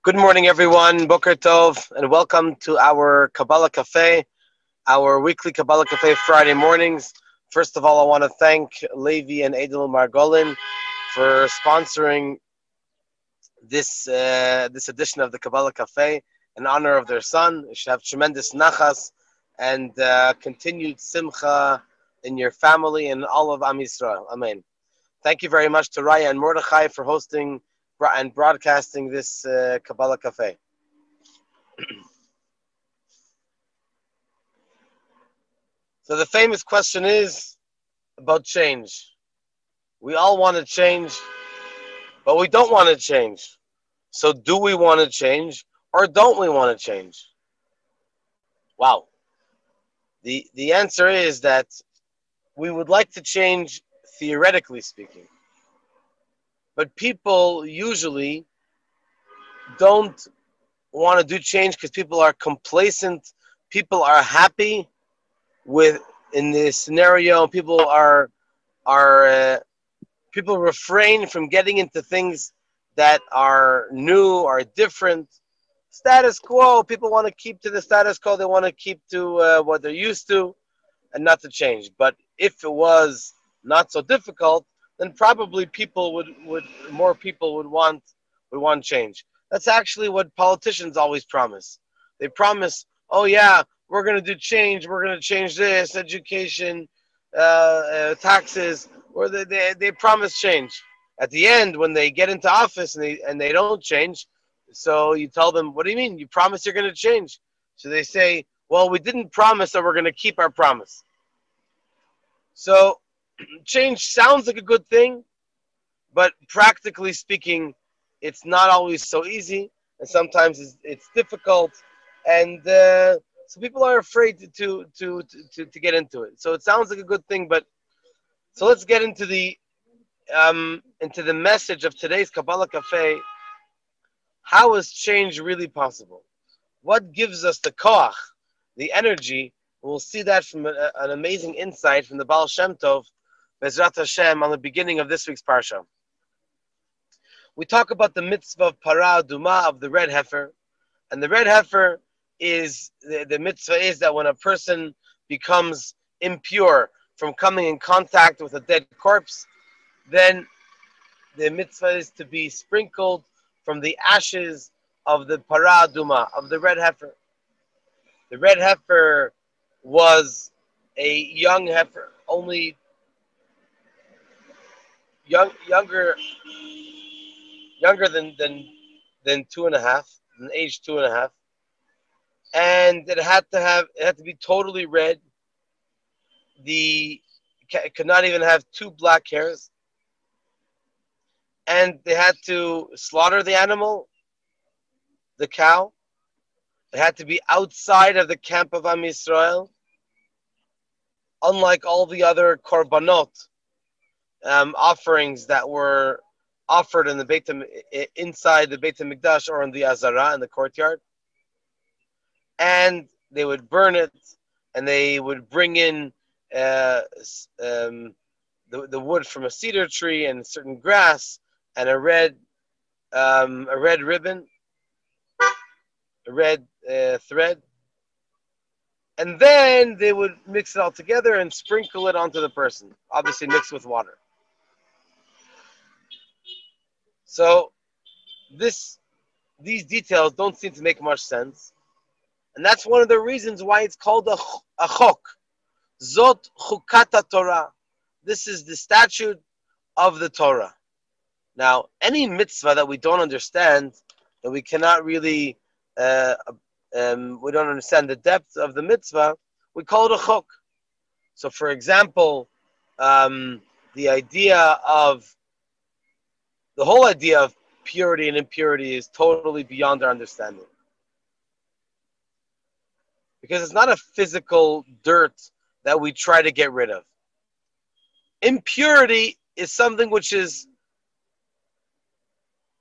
Good morning, everyone. Boker Tov, and welcome to our Kabbalah Café, our weekly Kabbalah Café Friday mornings. First of all, I want to thank Levi and Edel Margolin for sponsoring this edition of the Kabbalah Café in honor of their son. You should have tremendous nachas and continued simcha in your family and all of Am Yisrael. Amen. Thank you very much to Raya and Mordechai for hosting and broadcasting this Kabbalah Café. So the famous question is about change. We all want to change, but we don't want to change. So do we want to change or don't we want to change? Wow. The answer is that we would like to change theoretically speaking. But people usually don't want to do change because people are complacent. People are happy with in this scenario. People people refrain from getting into things that are new or different. Status quo. People want to keep to the status quo. They want to keep to what they're used to, and not to change. But if it was not so difficult, then probably more people would want change. That's actually what politicians always promise. They promise, oh yeah, we're going to do change. We're going to change this, education, taxes, or they promise change. At the end, when they get into office and they don't change, so you tell them, what do you mean? You promise you're going to change. So they say, well, we didn't promise that we're going to keep our promise. So change sounds like a good thing, but practically speaking, it's not always so easy, and sometimes it's difficult, and so people are afraid to get into it. So it sounds like a good thing, but so let's get into the message of today's Kabbalah Café. How is change really possible? What gives us the koach, the energy? We'll see that from an amazing insight from the Baal Shem Tov, Bezrat Hashem, on the beginning of this week's parsha. We talk about the mitzvah of para aduma, of the red heifer, and the red heifer is the mitzvah is that when a person becomes impure from coming in contact with a dead corpse, then the mitzvah is to be sprinkled from the ashes of the para aduma, of the red heifer. The red heifer was a young heifer, only younger than 2.5, than age 2.5, and it had to be totally red. It could not even have 2 black hairs, and they had to slaughter the animal, the cow. It had to be outside of the camp of Am Yisrael, unlike all the other korbanot, offerings that were offered in inside the Beit HaMikdash or in the Azara, in the courtyard. And they would burn it, and they would bring in the wood from a cedar tree and certain grass and a red ribbon, a red thread, and then they would mix it all together and sprinkle it onto the person, obviously mixed with water. So these details don't seem to make much sense, and that's one of the reasons why it's called a chok. Zot Chukat Torah. This is the statute of the Torah. Now, any mitzvah that we don't understand, that we cannot really, we don't understand the depth of the mitzvah, we call it a chok. So, for example, the whole idea of purity and impurity is totally beyond our understanding. Because it's not a physical dirt that we try to get rid of. Impurity is something which is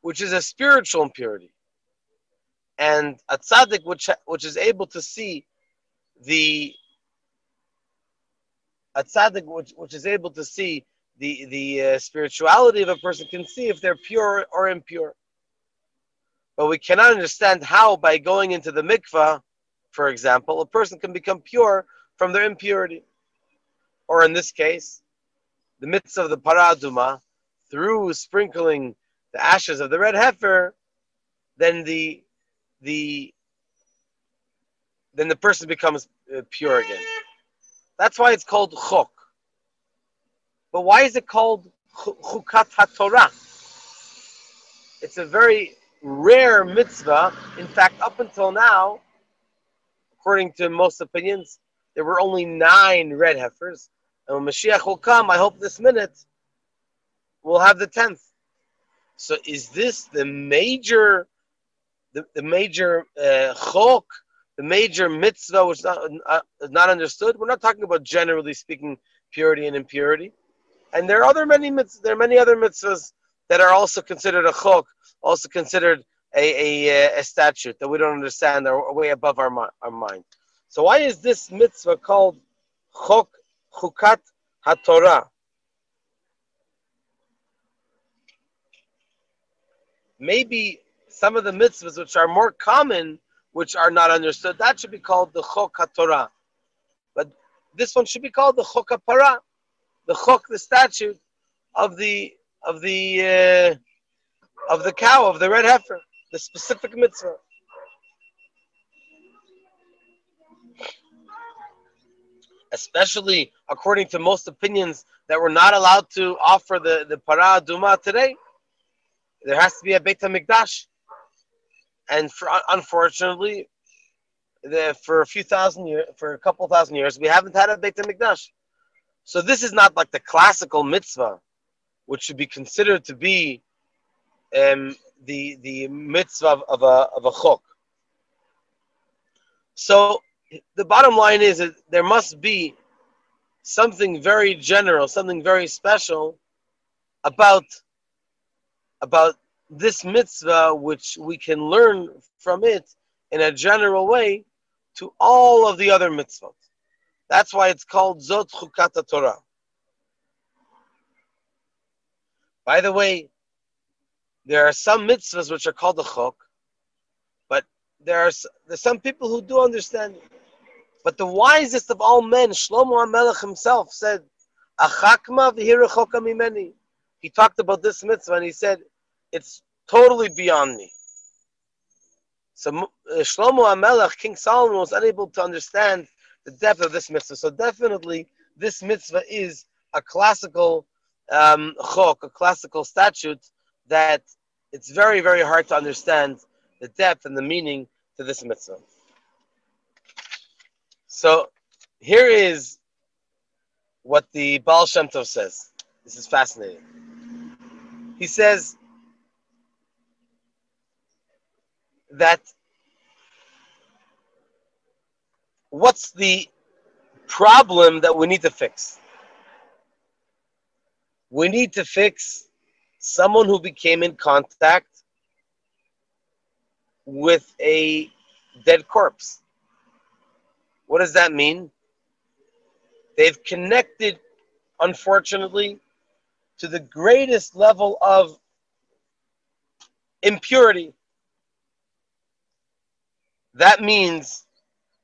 a spiritual impurity. And a tzaddik which is able to see the spirituality of a person can see if they're pure or impure. But we cannot understand how, by going into the mikvah, for example, a person can become pure from their impurity. Or in this case, the mitzvah of the paraduma, through sprinkling the ashes of the red heifer, then the person becomes pure again. That's why it's called chok. But why is it called chukat haTorah? It's a very rare mitzvah. In fact, up until now, according to most opinions, there were only 9 red heifers. And when Mashiach will come, I hope this minute, we'll have the 10th. So is this the major chok, the major mitzvah which is not understood? We're not talking about, generally speaking, purity and impurity. And there are many other mitzvahs that are also considered a chok, also considered a statute that we don't understand, or way above our mind. So why is this mitzvah called chukat haTorah? Maybe some of the mitzvahs which are more common, which are not understood, that should be called the chok haTorah. But this one should be called the chok haParah, the chok, the statute of the cow, of the red heifer, the specific mitzvah. Especially according to most opinions that we're not allowed to offer the parah aduma today. There has to be a Beit HaMikdash. And unfortunately, for a couple thousand years, we haven't had a Beit HaMikdash. So this is not like the classical mitzvah, which should be considered to be the mitzvah of a chok. So the bottom line is that there must be something very general, something very special about this mitzvah, which we can learn from it in a general way to all of the other mitzvot. That's why it's called Zot Chukat HaTorah. By the way, there are some mitzvahs which are called a chok, but there's some people who do understand it. But the wisest of all men, Shlomo HaMelech himself, said, "Achakma v'hirechoka mimeni." He talked about this mitzvah and he said, "It's totally beyond me." So Shlomo HaMelech, King Solomon, was unable to understand the depth of this mitzvah. So definitely, this mitzvah is a classical chok, a classical statute that it's very, very hard to understand the depth and the meaning to this mitzvah. So here is what the Baal Shem Tov says. This is fascinating. He says that what's the problem that we need to fix? We need to fix someone who became in contact with a dead corpse. What does that mean? They've connected, unfortunately, to the greatest level of impurity. That means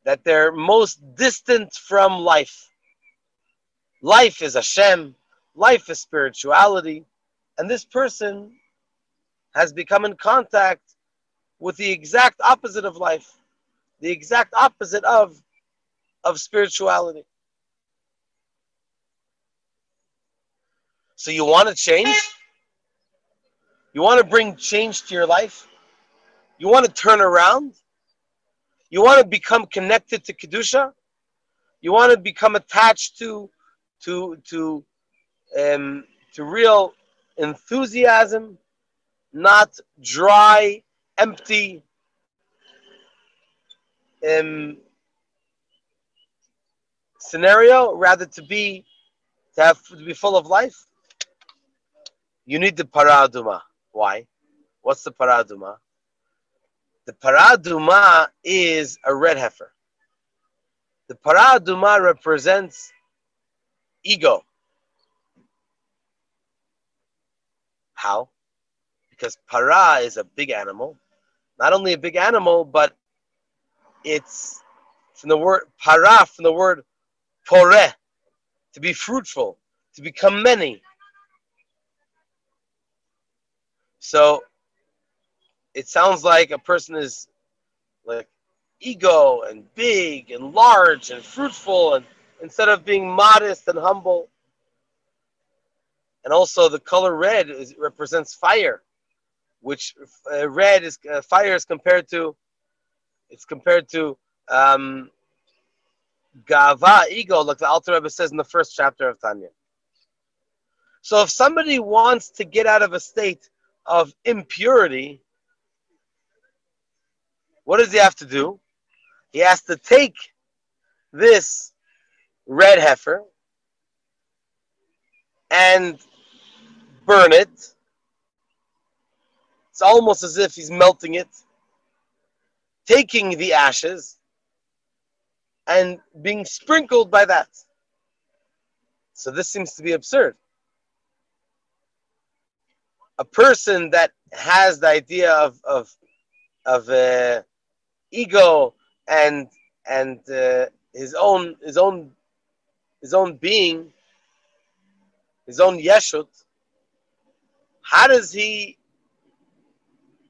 that they're most distant from life. Life is Hashem. Life is spirituality. And this person has become in contact with the exact opposite of life, the exact opposite of spirituality. So you want to change? You want to bring change to your life? You want to turn around? You want to become connected to Kedusha? You want to become attached to real enthusiasm, not dry, empty scenario, rather to be full of life? You need the paraduma. Why? What's the paraduma? The paraduma is a red heifer. The paraduma represents ego. How? Because para is a big animal Not only a big animal, but it's from the word para, from the word poreh, to be fruitful, to become many. So it sounds like a person is like ego and big and large and fruitful, and instead of being modest and humble. And also the color red represents fire, which red is fire is compared to, it's compared to gava, ego, like the Alter Rebbe says in the first chapter of Tanya. So if somebody wants to get out of a state of impurity, what does he have to do? He has to take this red heifer and burn it. It's almost as if he's melting it, taking the ashes and being sprinkled by that. So this seems to be absurd. A person that has the idea of ego and his own being, his own yeshut, how does he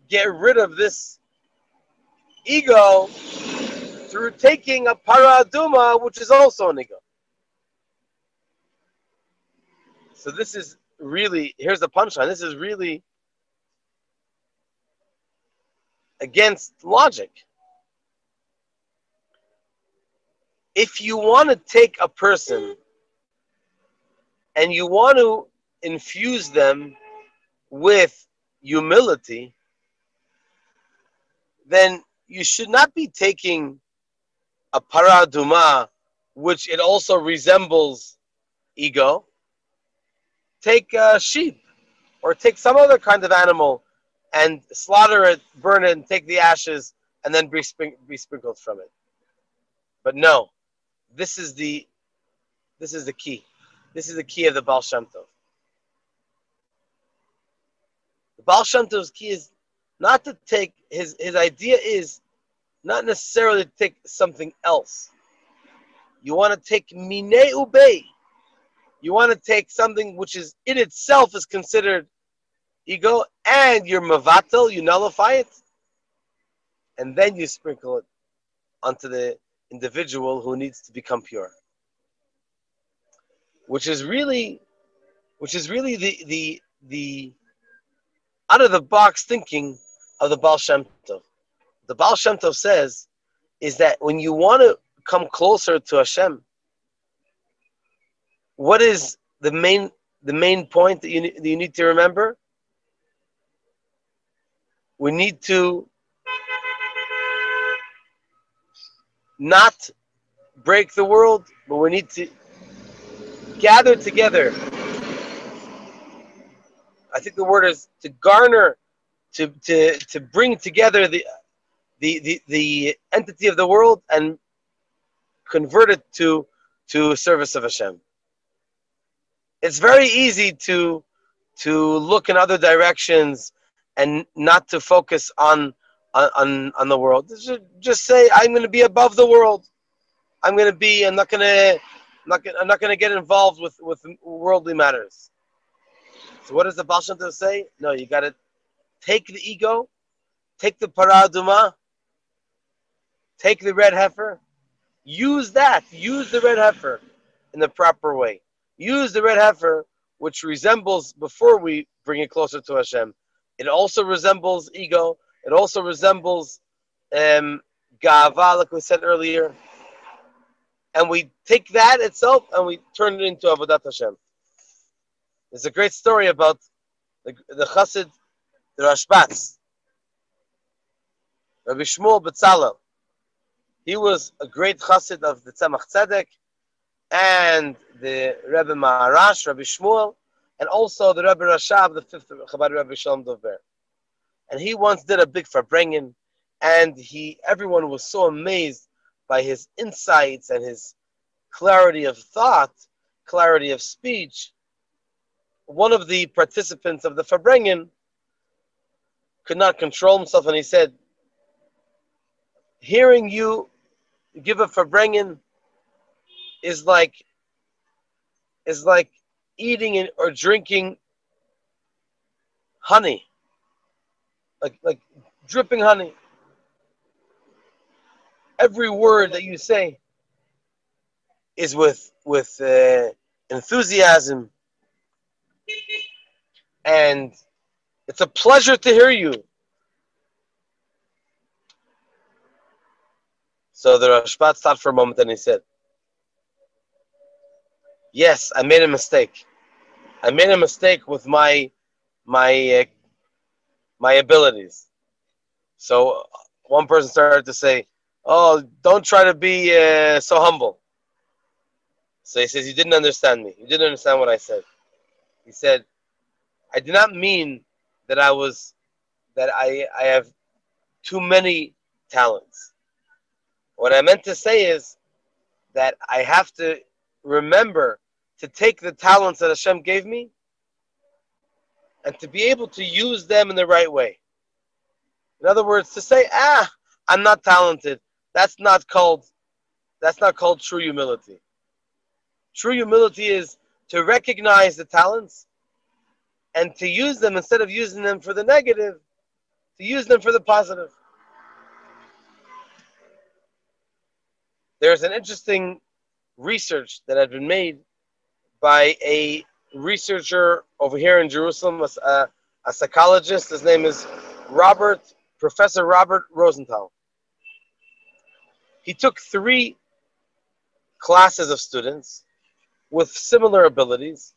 get rid of this ego? Through taking a para aduma, which is also an ego. So this is really, here's the punchline, this is really against logic. If you want to take a person and you want to infuse them with humility, then you should not be taking a para aduma, which it also resembles ego. Take a sheep or take some other kind of animal and slaughter it, burn it, and take the ashes, and then be sprinkled from it. But no, this is the key. This is the key of the Baal Shem Tov. The Baal Shem Tov's key is not to take, his idea is not necessarily to take something else. You want to take minei ubei. You want to take something which is in itself is considered ego, and you're mavatel, you nullify it, and then you sprinkle it onto the individual who needs to become pure. Which is really the out of the box thinking of the Baal Shem Tov. The Baal Shem Tov says is that when you want to come closer to Hashem, what is the main point that you need to remember? We need to not break the world, but we need to gather together. I think the word is to garner, to bring together the entity of the world and convert it to service of Hashem. It's very easy to look in other directions and not to focus on the world. Just say, I'm going to be above the world. I'm not going to get involved with worldly matters. So what does the Baal Shem Tov say? No, you got to take the ego, take the para aduma, take the red heifer, use the red heifer in the proper way. Use the red heifer, which resembles, before we bring it closer to Hashem, it also resembles ego, it also resembles gava, like we said earlier, and we take that itself and we turn it into Avodat Hashem. There's a great story about the Chassid, the Rashbats, Rabbi Shmuel Betzalel. He was a great Chassid of the Tzemach Tzedek and the Rebbe Maharash, Rabbi Shmuel, and also the Rebbe Rashab, the fifth Chabad Rebbe Shalom Dovber. And he once did a big Farbrengen, and everyone was so amazed by his insights and his clarity of thought, clarity of speech. One of the participants of the Farbrengen could not control himself, and he said, hearing you give a farbrengen is like eating or drinking honey, like dripping honey. Every word that you say is with enthusiasm, and it's a pleasure to hear you. So the Rashbat stopped for a moment and he said, "Yes, I made a mistake. I made a mistake with my my abilities." So one person started to say, "Oh, don't try to be so humble." So he says, "You didn't understand me. You didn't understand what I said." He said, "I did not mean that I have too many talents. What I meant to say is that I have to remember to take the talents that Hashem gave me and to be able to use them in the right way. In other words, to say, I'm not talented, that's not called true humility. True humility is to recognize the talents and to use them instead of using them for the negative, to use them for the positive." There's an interesting research that had been made by a researcher over here in Jerusalem, a psychologist. His name is Professor Robert Rosenthal. He took 3 classes of students with similar abilities,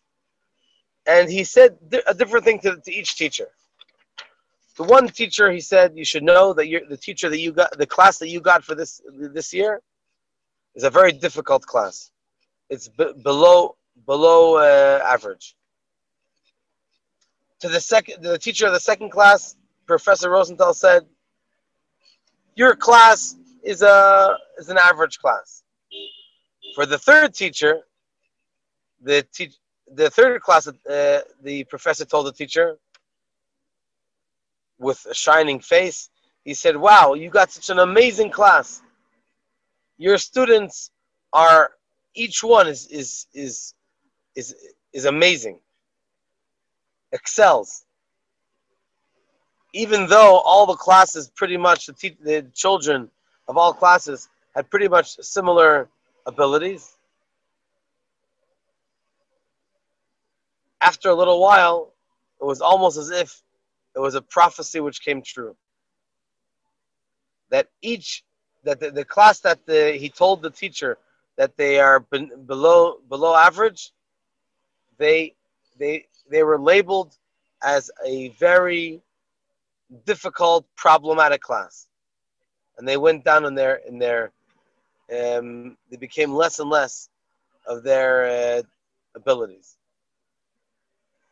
and he said a different thing to each teacher. To one teacher, he said, "You should know that the teacher that you got, the class that you got for this year, is a very difficult class. It's below average." To the teacher of the second class, Professor Rosenthal said, "Your class is an average class." For the third teacher, the third class, the professor told the teacher with a shining face, he said, "Wow, you got such an amazing class. Your students are, each one is amazing, excels. Even though all the classes, pretty much the children of all classes had pretty much similar abilities. After a little while, it was almost as if it was a prophecy which came true. That the class that he told the teacher that they are below average, they were labeled as a very difficult, problematic class, and they went down in their they became less and less of their abilities.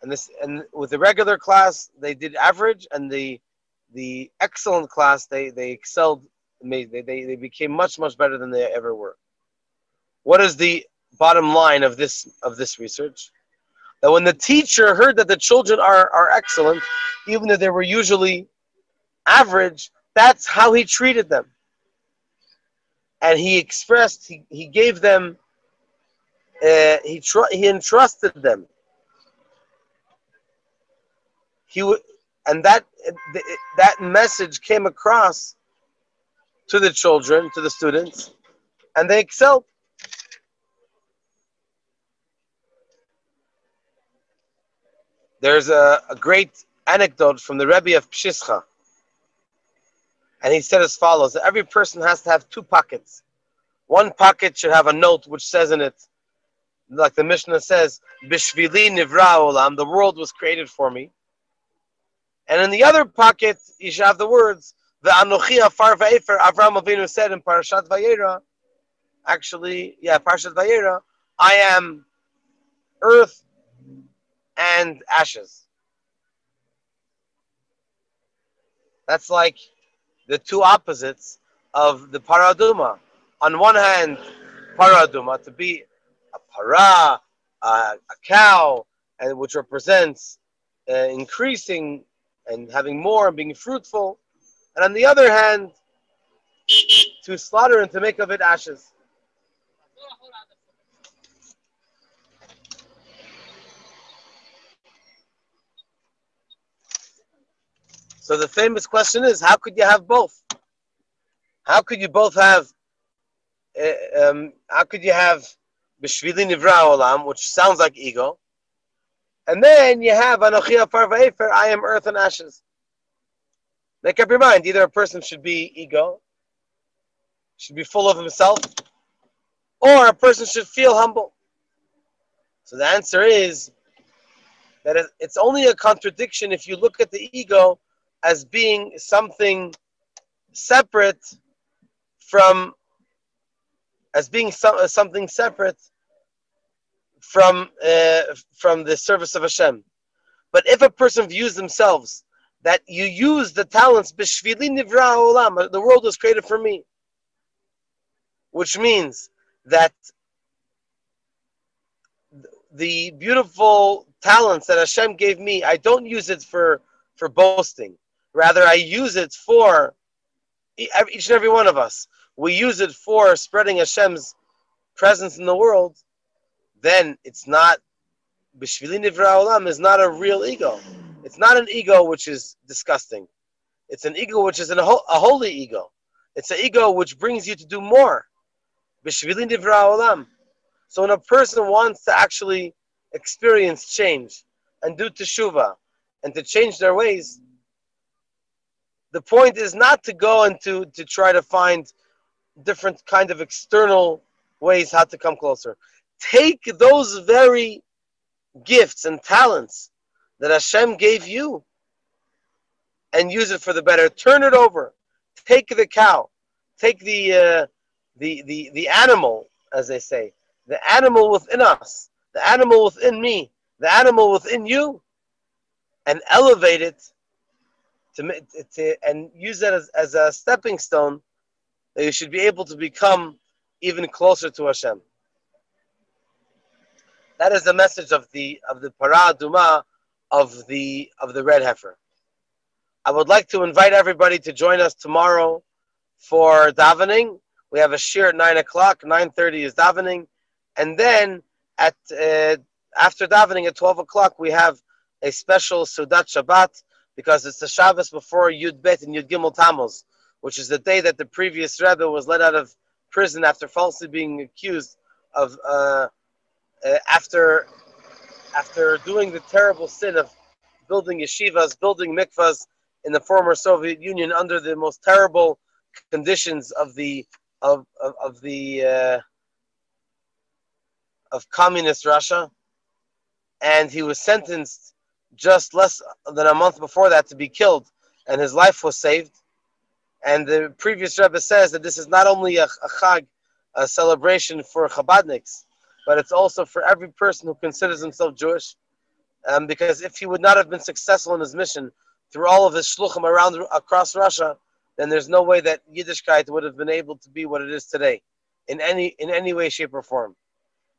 And with the regular class, they did average, and the excellent class, they excelled. They became much better than they ever were. What is the bottom line of this research? That when the teacher heard that the children are excellent, even though they were usually average, that's how he treated them. And he expressed, he gave them, he entrusted them. And that message came across to the children, to the students, and they excelled. There's a great anecdote from the Rebbe of Pshischa, and he said as follows: that every person has to have 2 pockets. One pocket should have a note which says in it, like the Mishnah says, "Bishvili nivra olam," the world was created for me. And in the other pocket, you should have the words, "The Anochi Afar Va'efer," Avraham Avinu said in Parashat Vayera. Actually, Parashat Vayera, "I am earth and ashes." That's like the 2 opposites of the paraduma. On one hand, paraduma, to be a para, a cow, and which represents increasing and having more and being fruitful. And on the other hand, to slaughter and to make of it ashes. So the famous question is, how could you have both? How could you both have? How could you have B'shvili Nivra Olam, which sounds like ego, and then you have Anochi Afar Va'efer, I am earth and ashes. Make up your mind. Either a person should be ego, should be full of himself, or a person should feel humble. So the answer is that it's only a contradiction if you look at the ego as being something separate from, something separate from the service of Hashem. But if a person views themselves that you use the talents, b'shvili nivra olam, the world was created for me, which means that the beautiful talents that Hashem gave me, I don't use it for boasting. Rather, I use it for each and every one of us. We use it for spreading Hashem's presence in the world. Then it's not, b'shvili nivra olam is not a real ego. It's not an ego which is disgusting. It's an ego which is a holy ego. It's an ego which brings you to do more. B'shvili nivra olam. So when a person wants to actually experience change and do teshuvah and to change their ways, the point is not to go and to try to find different kind of external ways how to come closer. Take those very gifts and talents that Hashem gave you and use it for the better. Turn it over. Take the cow. Take the animal, as they say, the animal within us, the animal within me, the animal within you, and elevate it and use that as a stepping stone that you should be able to become even closer to Hashem. That is the message of the Parah Aduma of the red heifer. I would like to invite everybody to join us tomorrow for davening. We have a shir at 9 o'clock. 9:30 is davening, and then at after davening at 12 o'clock we have a special Sudat Shabbat, because it's the Shabbos before Yud Bet and Yud Gimel Tammuz, which is the day that the previous Rebbe was let out of prison after falsely being accused of after doing the terrible sin of building yeshivas, building mikvahs in the former Soviet Union under the most terrible conditions of communist Russia, and he was sentenced just less than a month before that to be killed, and his life was saved. And the previous Rebbe says that this is not only a chag, a celebration for Chabadniks, but it's also for every person who considers himself Jewish, because if he would not have been successful in his mission through all of his shluchim across Russia, then there's no way that Yiddishkeit would have been able to be what it is today, in any way, shape, or form.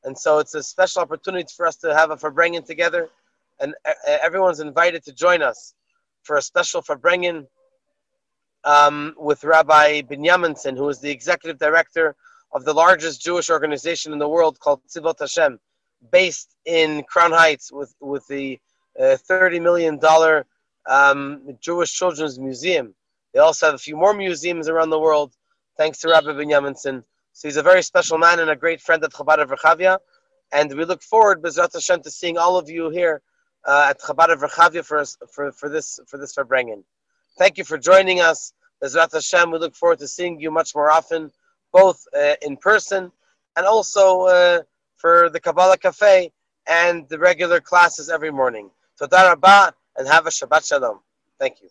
And so it's a special opportunity for us to have a Farbrengen together, and everyone's invited to join us for a special Farbrengen with Rabbi Binyaminson, who is the executive director of the largest Jewish organization in the world called Tzivot Hashem, based in Crown Heights with the $30 million Jewish Children's Museum. They also have a few more museums around the world, thanks to Rabbi Binyaminson. So he's a very special man and a great friend at Chabad of Rechavia. And we look forward, B'ezrat Hashem, to seeing all of you here at Chabad of Rechavia for this Farbrengen. Thank you for joining us. B'ezrat Hashem, we look forward to seeing you much more often, both in person and also for the Kabbalah Café and the regular classes every morning. Toda Rabba, and have a Shabbat Shalom. Thank you.